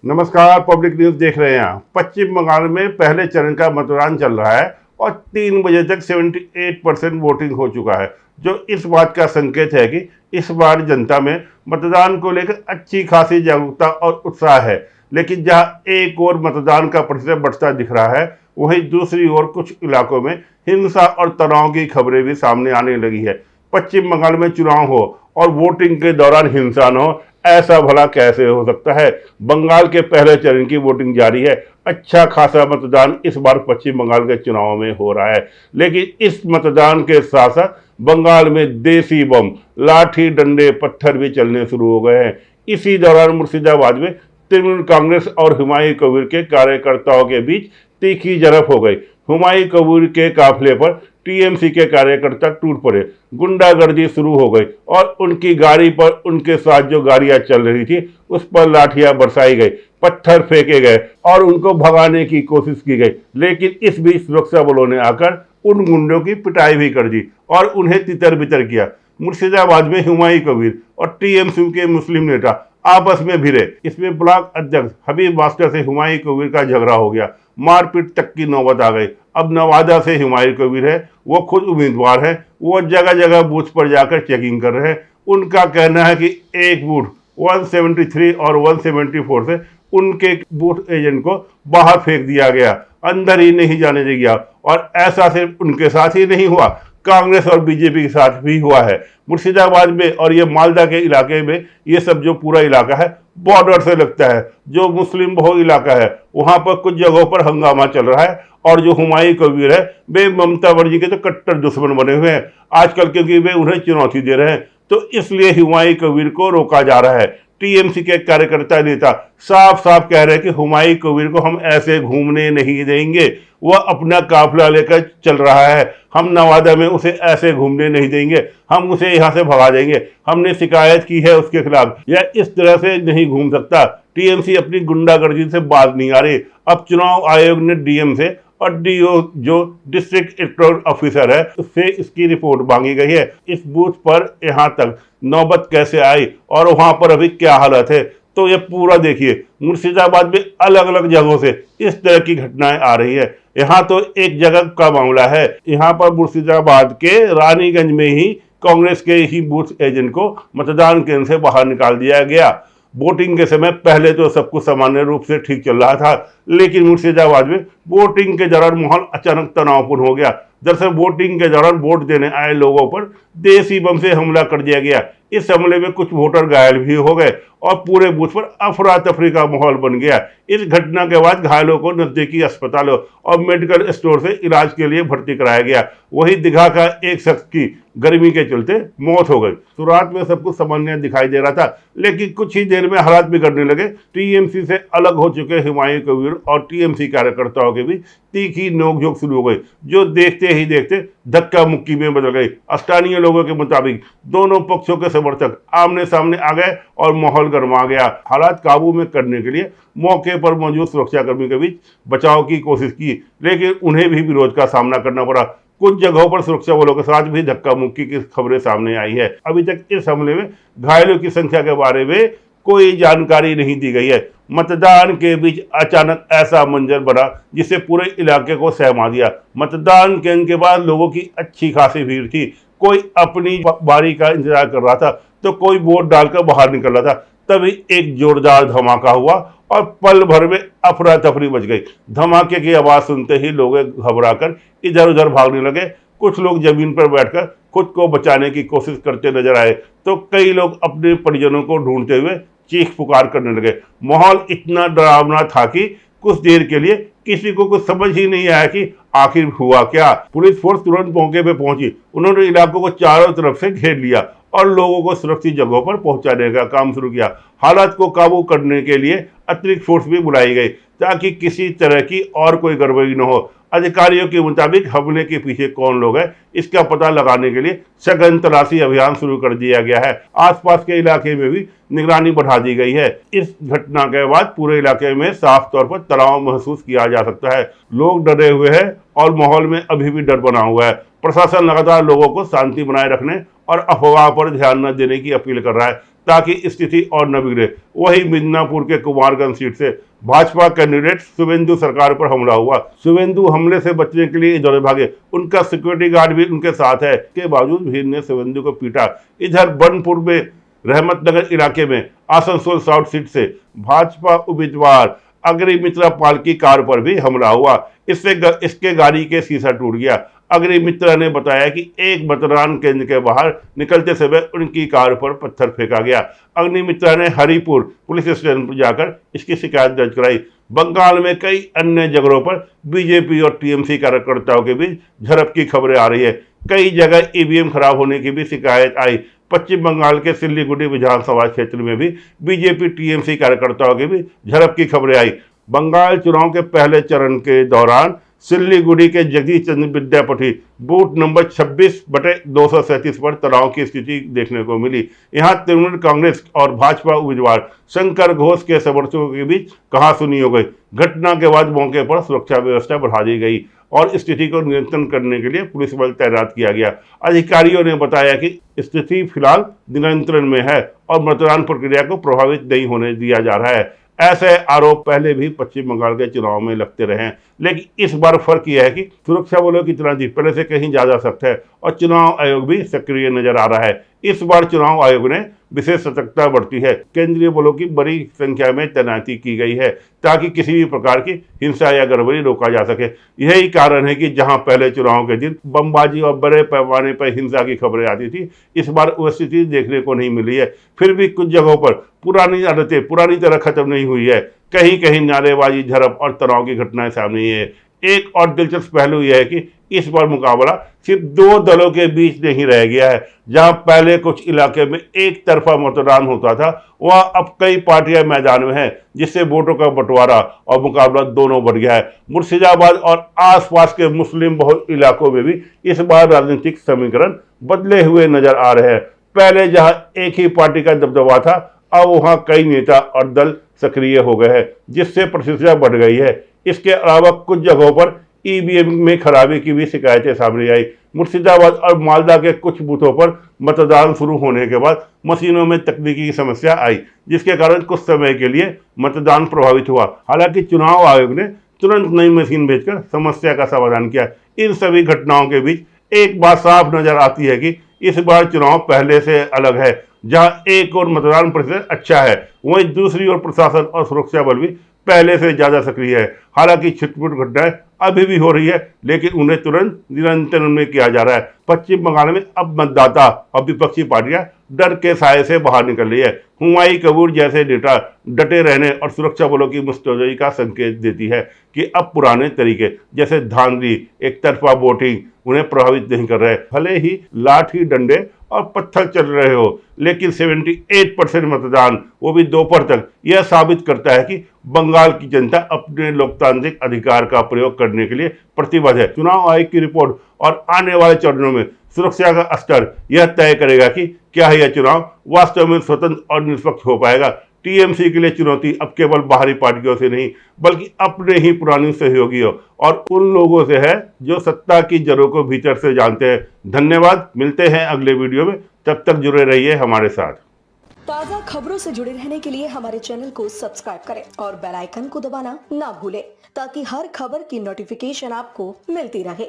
नमस्कार, public news देख रहे हैं आप। पश्चिम बंगाल में पहले चरण का मतदान चल रहा है और 3 बजे तक 78% वोटिंग हो चुका है, जो इस बात का संकेत है कि इस बार जनता में मतदान को लेकर अच्छी खासी जागरूकता और उत्साह है। लेकिन जहां एक ओर मतदान का प्रतिशत बढ़ता दिख रहा है, वहीं दूसरी ओर कुछ इलाकों में हिंसा और तनाव की खबरें भी सामने आने लगी है। पश्चिम बंगाल में चुनाव हो और वोटिंग के दौरान हिंसा न हो, ऐसा भला कैसे हो सकता है। बंगाल के पहले चरण की वोटिंग जारी है। अच्छा खासा मतदान इस बार पश्चिम बंगाल के चुनाव में हो रहा है, लेकिन इस मतदान के साथ साथ बंगाल में देसी बम, लाठी डंडे पत्थर भी चलने शुरू हो गए हैं। इसी दौरान मुर्शिदाबाद में तृणमूल कांग्रेस और हुमायूं कबीर के कार्यकर्ताओं के बीच तीखी झड़प हो गई। हुमायूं कबीर के काफिले पर टीएमसी के कार्यकर्ता टूट पड़े, गुंडागर्दी शुरू हो गई और उनकी गाड़ी पर उनके साथ जो गाड़ियां चल रही थी उस पर लाठियां बरसाई गई, पत्थर फेंके गए और उनको भगाने की कोशिश की गई। लेकिन इस बीच सुरक्षा बलों ने आकर उन गुंडों की पिटाई भी कर दी और उन्हें तितर बितर किया। मुर्शिदाबाद में हुमायूं कबीर और टीएमसी के मुस्लिम नेता आपस में भिड़े। इसमें ब्लॉक अध्यक्ष हबीब मास्टर से हुमायूं कबीर का झगड़ा हो गया, मारपीट तक की नौबत आ गई। अब नवादा से हुमायूं कबीर है, वो खुद उम्मीदवार है, वो जगह जगह बूथ पर जाकर चेकिंग कर रहे हैं। उनका कहना है कि एक बूथ 173 और 174 से उनके बूथ एजेंट को बाहर फेंक दिया गया, अंदर ही नहीं जाने दिया। और ऐसा सिर्फ उनके साथ ही नहीं हुआ, कांग्रेस और बीजेपी के साथ भी हुआ है। मुर्शिदाबाद में और ये मालदा के इलाके में, ये सब जो पूरा इलाका है बॉर्डर से लगता है, जो मुस्लिम बहुल इलाका है, वहां पर कुछ जगहों पर हंगामा चल रहा है। और जो हुमायूं कबीर है, वे ममता बनर्जी के तो कट्टर दुश्मन बने हुए हैं आजकल, क्योंकि वे उन्हें चुनौती दे रहे हैं। तो इसलिए हुमायूं कबीर को रोका जा रहा है। टीएमसी के कार्यकर्ता नेता साफ साफ कह रहे हैं कि हुमायूं कबीर को हम ऐसे घूमने नहीं देंगे, वह अपना काफिला लेकर चल रहा है, हम नवादा में उसे ऐसे घूमने नहीं देंगे, हम उसे यहाँ से भगा देंगे। हमने शिकायत की है उसके खिलाफ, यह इस तरह से नहीं घूम सकता। टीएमसी अपनी गुंडागर्दी से बाज नहीं आ रही। अब चुनाव आयोग ने डीएम से और डीओ जो डिस्ट्रिक्ट इलेक्टोरल ऑफिसर है उससे इसकी रिपोर्ट मांगी गई है। इस बूथ पर यहाँ तक नौबत कैसे आई और वहां पर अभी क्या हालत है, तो ये पूरा देखिए। मुर्शिदाबाद में अलग अलग जगहों से इस तरह की घटनाएं आ रही है। यहाँ तो एक जगह का मामला है, यहाँ पर मुर्शिदाबाद के रानीगंज में ही कांग्रेस के ही बूथ एजेंट को मतदान केंद्र से बाहर निकाल दिया गया। वोटिंग के समय पहले तो सब कुछ सामान्य रूप से ठीक चल रहा था, लेकिन मुर्शिदाबाद में वोटिंग के दौरान माहौल अचानक तनावपूर्ण हो गया। दरअसल वोटिंग के दौरान वोट देने आए लोगों पर देसी बम से हमला कर दिया गया। इस हमले में कुछ वोटर घायल भी हो गए और पूरे बूथ पर अफरा तफरी का माहौल बन गया। इस घटना के बाद घायलों को नजदीकी अस्पतालों और मेडिकल स्टोर से इलाज के लिए भर्ती कराया गया। वहीं दीघा का एक शख्स की गर्मी के चलते मौत हो गई। शुरुआत में सब कुछ सामान्य दिखाई दे रहा था, लेकिन कुछ ही देर में हालात बिगड़ने लगे। टीएमसी से अलग हो चुके हुमायूं कबीर और टीएमसी कार्यकर्ताओं के बीच तीखी नोकझोंक शुरू हो गई, जो देखते ही देखते धक्का मुक्की में बदल गई। स्थानीय लोगों के मुताबिक दोनों पक्षों के समर्थक आमने सामने आ गए और माहौल गर्मा गया। हालात काबू में करने के लिए मौके पर मौजूद सुरक्षाकर्मियों के बीच बचाव की कोशिश की, लेकिन उन्हें भी विरोध का सामना करना पड़ा। कुछ जगहों पर सुरक्षा बलों के साथ भी धक्का मुक्की की खबरें सामने आई है। अभी तक इस हमले में घायलों की संख्या के बारे में कोई जानकारी नहीं दी गई है। मतदान के बीच अचानक ऐसा मंजर बना जिससे पूरे इलाके को सहमा दिया। मतदान केंद्र के बाद लोगों की अच्छी खासी भीड़ थी। कोई अपनी बारी का इंतजार कर रहा था तो कोई वोट डालकर बाहर निकल रहा था। तभी एक जोरदार धमाका हुआ और पल भर में अफरा तफरी मच गई। धमाके की आवाज सुनते ही लोग घबराकर इधर उधर भागने लगे। कुछ लोग जमीन पर बैठकर खुद को बचाने की कोशिश करते नजर आए, तो कई लोग अपने परिजनों को ढूंढते हुए चीख पुकार करने लगे। माहौल इतना डरावना था कि कुछ देर के लिए किसी को कुछ समझ ही नहीं आया कि आखिर हुआ क्या। पुलिस फोर्स तुरंत मौके पर पहुंची। उन्होंने इलाकों को चारों तरफ से घेर लिया और लोगों को सुरक्षित जगहों पर पहुंचाने का काम शुरू किया। हालात को काबू करने के लिए अतिरिक्त फोर्स भी बुलाई गई ताकि किसी तरह की और कोई गड़बड़ी न हो। अधिकारियों के मुताबिक हमले के पीछे कौन लोग हैं, इसका पता लगाने के लिए सघन तलाशी अभियान शुरू कर दिया गया है। आसपास के इलाके में भी निगरानी बढ़ा दी गई है। इस घटना के बाद पूरे इलाके में साफ तौर पर तनाव महसूस किया जा सकता है। लोग डरे हुए हैं और माहौल में अभी भी डर बना हुआ है। प्रशासन लगातार लोगों को शांति बनाए रखने और अफवाह पर ध्यान न देने की अपील कर रहा है ताकि स्थिति और न बिगड़े। वही मिदनापुर के कुमारगंज सीट से भाजपा कैंडिडेट शुभेंदु सरकार पर हमला हुआ। शुभेंदु हमले से बचने के लिए इधर भागे, उनका सिक्योरिटी गार्ड भी उनके साथ है। के बावजूद भीड़ ने शुभेंदु को पीटा। इधर बनपुर में रहमतनगर इलाके में आसनसोल साउथ सीट से भाजपा उम्मीदवार अग्निमित्रा पाल की कार पर भी हमला हुआ। इसके गाड़ी के शीशा टूट गया। अग्निमित्रा ने बताया कि एक मतदान केंद्र के बाहर निकलते समय उनकी कार पर पत्थर फेंका गया। अग्निमित्रा ने हरिपुर पुलिस स्टेशन पर जाकर इसकी शिकायत दर्ज कराई। बंगाल में कई अन्य जगहों पर बीजेपी और टीएमसी कार्यकर्ताओं के बीच झड़प की खबरें आ रही है। कई जगह ईवीएम खराब होने की भी शिकायत आई। पश्चिम बंगाल के सिल्लीगुड़ी विधानसभा क्षेत्र में भी बीजेपी टीएमसी कार्यकर्ताओं के बीच झड़प की खबरें आई। बंगाल चुनाव के पहले चरण के दौरान सिल्लीगुड़ी के जगदीश चंद्र विद्यापति बूथ नंबर 26/237 पर तनाव की स्थिति देखने को मिली। यहां तृणमूल कांग्रेस और भाजपा उम्मीदवार शंकर घोष के समर्थकों के बीच कहासुनी हो गई। घटना के बाद मौके पर सुरक्षा व्यवस्था बढ़ा दी गई और स्थिति को नियंत्रण करने के लिए पुलिस बल तैनात किया गया। अधिकारियों ने बताया कि स्थिति फिलहाल नियंत्रण में है और मतदान प्रक्रिया को प्रभावित नहीं होने दिया जा रहा है। ऐसे आरोप पहले भी पश्चिम बंगाल के चुनाव में लगते रहे हैं, लेकिन इस बार फर्क यह है कि सुरक्षा बलों की तैनाती पहले से कहीं ज्यादा सख्त है और चुनाव आयोग भी सक्रिय नजर आ रहा है। इस बार चुनाव आयोग ने विशेष सतर्कता बरती है। केंद्रीय बलों की बड़ी संख्या में तैनाती की गई है ताकि किसी भी प्रकार की हिंसा या गड़बड़ी रोका जा सके। यही कारण है कि जहां पहले चुनाव के दिन बमबाजी और बड़े पैमाने पर हिंसा की खबरें आती थी, इस बार वह स्थिति देखने को नहीं मिली है। फिर भी कुछ जगहों पर पुरानी आदतें पूरी तरह खत्म नहीं हुई है। कहीं कहीं नारेबाजी, झड़प और तनाव की घटनाएं सामने आई है। एक और दिलचस्प पहलू यह है कि इस बार मुकाबला सिर्फ दो दलों के बीच नहीं रह गया है। जहां पहले कुछ इलाके में एक तरफा मतदान होता था, वहां अब कई पार्टियां मैदान में हैं, जिससे वोटों का बंटवारा और मुकाबला दोनों बढ़ गया है। मुर्शिदाबाद और आसपास के मुस्लिम बहुल इलाकों में भी इस बार राजनीतिक समीकरण बदले हुए नजर आ रहे हैं। पहले जहां एक ही पार्टी का दबदबा था, अब वहां कई नेता और दल सक्रिय हो गए हैं, जिससे प्रतिष्ठा बढ़ गई है। इसके अलावा कुछ जगहों पर ईवीएम में खराबी की भी शिकायतें सामने आई। मुर्शिदाबाद और मालदा के कुछ बूथों पर मतदान शुरू होने के बाद मशीनों में तकनीकी समस्या आई, जिसके कारण कुछ समय के लिए मतदान प्रभावित हुआ। हालांकि चुनाव आयोग ने तुरंत नई मशीन भेजकर समस्या का समाधान किया। इन सभी घटनाओं के बीच एक बात साफ नजर आती है कि इस बार चुनाव पहले से अलग है। जहां एक और मतदान प्रतिशत अच्छा है, वहीं दूसरी ओर प्रशासन और सुरक्षा बल भी पहले से ज्यादा सक्रिय है। हालांकि छिटपुट घटनाएं अभी भी हो रही है, लेकिन उन्हें तुरंत नियंत्रण में किया जा रहा है। पश्चिम बंगाल में अब मतदाता और विपक्षी पार्टियां डर के साए से बाहर निकल रही है। हुमायूं कबीर जैसे नेता डटे रहने और सुरक्षा बलों की मुस्तैदी का संकेत देती है कि अब पुराने तरीके जैसे धांधली, एक तरफा वोटिंग उन्हें प्रभावित नहीं कर रहे। भले ही लाठी डंडे और पत्थर चल रहे हो, लेकिन 78% मतदान, वो भी दोपहर तक, यह साबित करता है कि बंगाल की जनता अपने लोकतांत्रिक अधिकार का प्रयोग करने के लिए प्रतिबद्ध है। चुनाव आयोग की रिपोर्ट और आने वाले चरणों में सुरक्षा का स्तर यह तय करेगा कि क्या यह चुनाव वास्तव में स्वतंत्र और निष्पक्ष हो पाएगा। टीएमसी के लिए चुनौती अब केवल बाहरी पार्टियों से नहीं, बल्कि अपने ही पुरानी सहयोगियों और उन लोगों से है जो सत्ता की जड़ों को भीतर से जानते हैं। धन्यवाद, मिलते हैं अगले वीडियो में, तब तक जुड़े रहिए हमारे साथ। ताज़ा खबरों से जुड़े रहने के लिए हमारे चैनल को सब्सक्राइब करें और बेल आइकन को दबाना ना भूलें, ताकि हर खबर की नोटिफिकेशन आपको मिलती रहे।